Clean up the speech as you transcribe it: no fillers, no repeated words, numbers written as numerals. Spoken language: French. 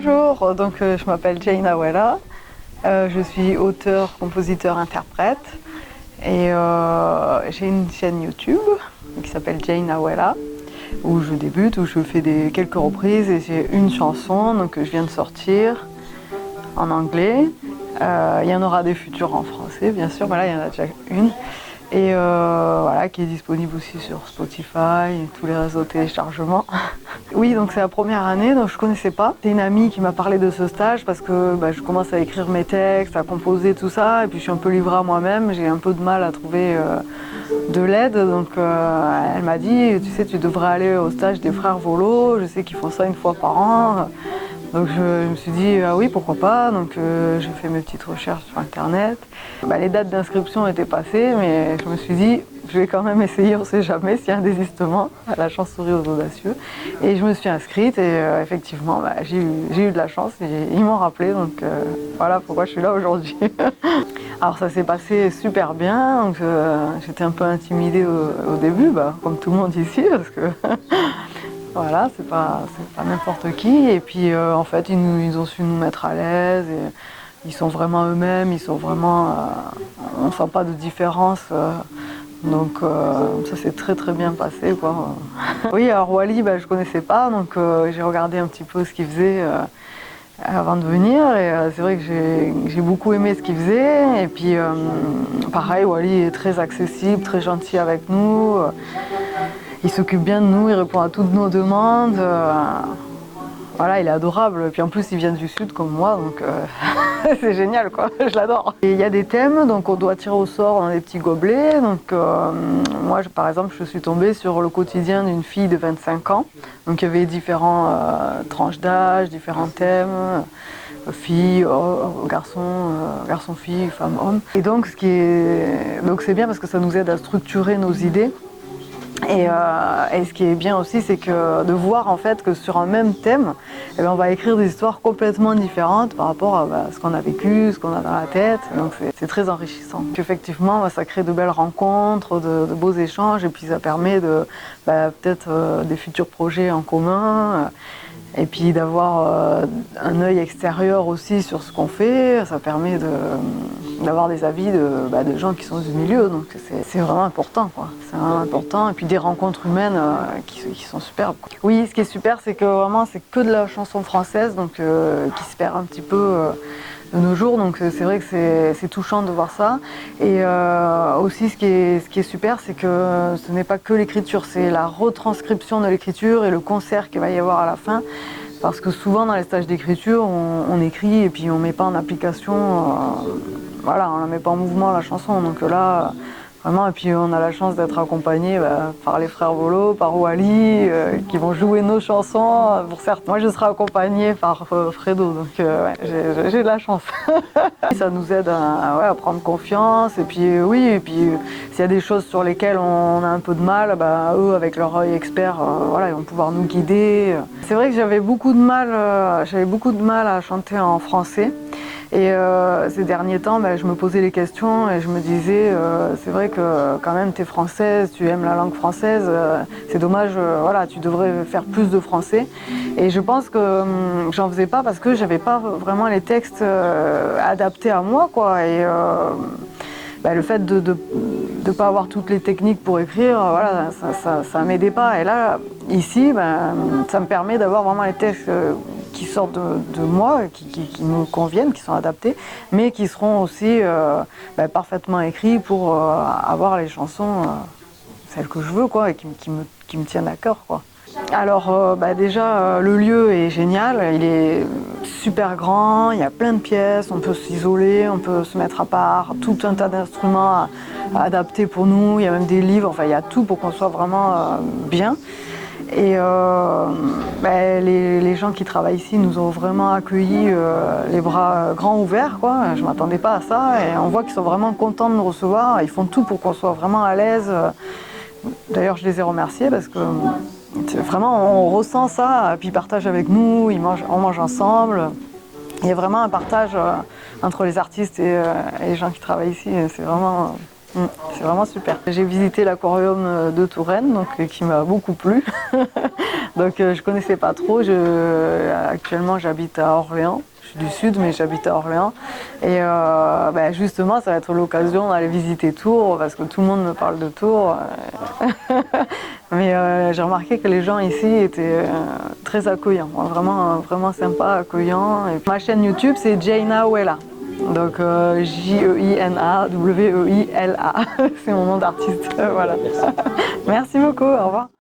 Bonjour, je m'appelle Jane Awela, je suis auteur, compositeur, interprète et j'ai une chaîne YouTube qui s'appelle Jane Awela où je débute, où je fais quelques reprises et j'ai une chanson que je viens de sortir en anglais. Il y en aura des futures en français bien sûr, voilà, il y en a déjà une. Et voilà, qui est disponible aussi sur Spotify et tous les réseaux de téléchargement. Oui, donc c'est la première année, donc je connaissais pas. C'est une amie qui m'a parlé de ce stage parce que je commence à écrire mes textes, à composer tout ça, et puis je suis un peu livrée à moi-même, j'ai un peu de mal à trouver de l'aide, donc elle m'a dit, tu sais, tu devrais aller au stage des frères Volo, je sais qu'ils font ça une fois par an. Donc je me suis dit, ah oui, pourquoi pas, donc j'ai fait mes petites recherches sur internet. Les dates d'inscription étaient passées, mais je me suis dit, je vais quand même essayer, on ne sait jamais s'il y a un désistement, la chance sourit aux audacieux. Et je me suis inscrite et effectivement, j'ai eu de la chance, et ils m'ont rappelé, donc voilà pourquoi je suis là aujourd'hui. Alors ça s'est passé super bien, donc j'étais un peu intimidée au début, comme tout le monde ici, parce que voilà, c'est pas n'importe qui. Et puis en fait, ils ont su nous mettre à l'aise. Ils sont vraiment eux-mêmes, ils sont vraiment. On ne sent pas de différence. Donc ça s'est très très bien passé, quoi. Oui, alors Wally, je connaissais pas, donc j'ai regardé un petit peu ce qu'il faisait avant de venir. Et c'est vrai que j'ai beaucoup aimé ce qu'il faisait. Et puis pareil, Wally est très accessible, très gentil avec nous. Il s'occupe bien de nous, il répond à toutes nos demandes. Voilà, il est adorable. Et puis en plus, il vient du sud comme moi, donc c'est génial, quoi. Je l'adore. Il y a des thèmes, donc on doit tirer au sort dans des petits gobelets. Donc moi, par exemple, je suis tombée sur le quotidien d'une fille de 25 ans. Donc il y avait différentes tranches d'âge, différents thèmes. Filles, garçon, fille, femme, homme. Et donc c'est bien parce que ça nous aide à structurer nos idées. Et ce qui est bien aussi, c'est que de voir en fait que sur un même thème, on va écrire des histoires complètement différentes par rapport à ce qu'on a vécu, ce qu'on a dans la tête. Donc c'est très enrichissant. Effectivement, ça crée de belles rencontres, de beaux échanges, et puis ça permet peut-être des futurs projets en commun. Et puis d'avoir un œil extérieur aussi sur ce qu'on fait, ça permet d'avoir des avis de gens qui sont du milieu, donc c'est vraiment important, quoi. C'est vraiment important, et puis des rencontres humaines qui sont superbes, quoi. Oui, ce qui est super, c'est que vraiment c'est que de la chanson française, donc qui se perd un petit peu de nos jours, donc c'est vrai que c'est touchant de voir ça. Et aussi ce qui est super, c'est que ce n'est pas que l'écriture, c'est la retranscription de l'écriture et le concert qu'il va y avoir à la fin. Parce que souvent dans les stages d'écriture, on écrit et puis on ne met pas en application, voilà, on ne met pas en mouvement la chanson. Donc là, vraiment, et puis on a la chance d'être accompagné par les frères Volo, par Wally, qui vont jouer nos chansons. Pour certains, moi je serai accompagnée par Fredo, donc j'ai de la chance. Ça nous aide à prendre confiance, et puis oui, et puis s'il y a des choses sur lesquelles on a un peu de mal, eux avec leur œil expert, voilà, ils vont pouvoir nous guider. C'est vrai que j'avais beaucoup de mal à chanter en français. Et ces derniers temps, je me posais les questions et je me disais, c'est vrai que quand même tu es française, tu aimes la langue française, c'est dommage, voilà, tu devrais faire plus de français. Et je pense que j'en faisais pas parce que j'avais pas vraiment les textes adaptés à moi, quoi. Et le fait de pas avoir toutes les techniques pour écrire, voilà, ça m'aidait pas. Et là, ici, ça me permet d'avoir vraiment les textes qui sortent de moi, qui me conviennent, qui sont adaptés, mais qui seront aussi parfaitement écrits pour avoir les chansons, celles que je veux, quoi, et qui me tiennent à cœur, quoi. Alors déjà, le lieu est génial, il est super grand, il y a plein de pièces, on peut s'isoler, on peut se mettre à part, tout un tas d'instruments adaptés pour nous, il y a même des livres, enfin il y a tout pour qu'on soit vraiment bien. Et les gens qui travaillent ici nous ont vraiment accueillis les bras grands ouverts, quoi. Je ne m'attendais pas à ça, et on voit qu'ils sont vraiment contents de nous recevoir, ils font tout pour qu'on soit vraiment à l'aise. D'ailleurs, je les ai remerciés parce que vraiment on ressent ça, puis ils partagent avec nous, on mange ensemble. Il y a vraiment un partage entre les artistes et les gens qui travaillent ici, c'est vraiment C'est vraiment super. J'ai visité l'aquarium de Touraine, donc, qui m'a beaucoup plu. Donc je connaissais pas trop. Actuellement j'habite à Orléans. Je suis du sud mais j'habite à Orléans. Et justement ça va être l'occasion d'aller visiter Tours parce que tout le monde me parle de Tours. Mais j'ai remarqué que les gens ici étaient très accueillants, vraiment, vraiment sympas, accueillants. Et ma chaîne YouTube c'est Jaina Wella. Donc Jaina Wella, c'est mon nom d'artiste. Voilà. Merci beaucoup, au revoir.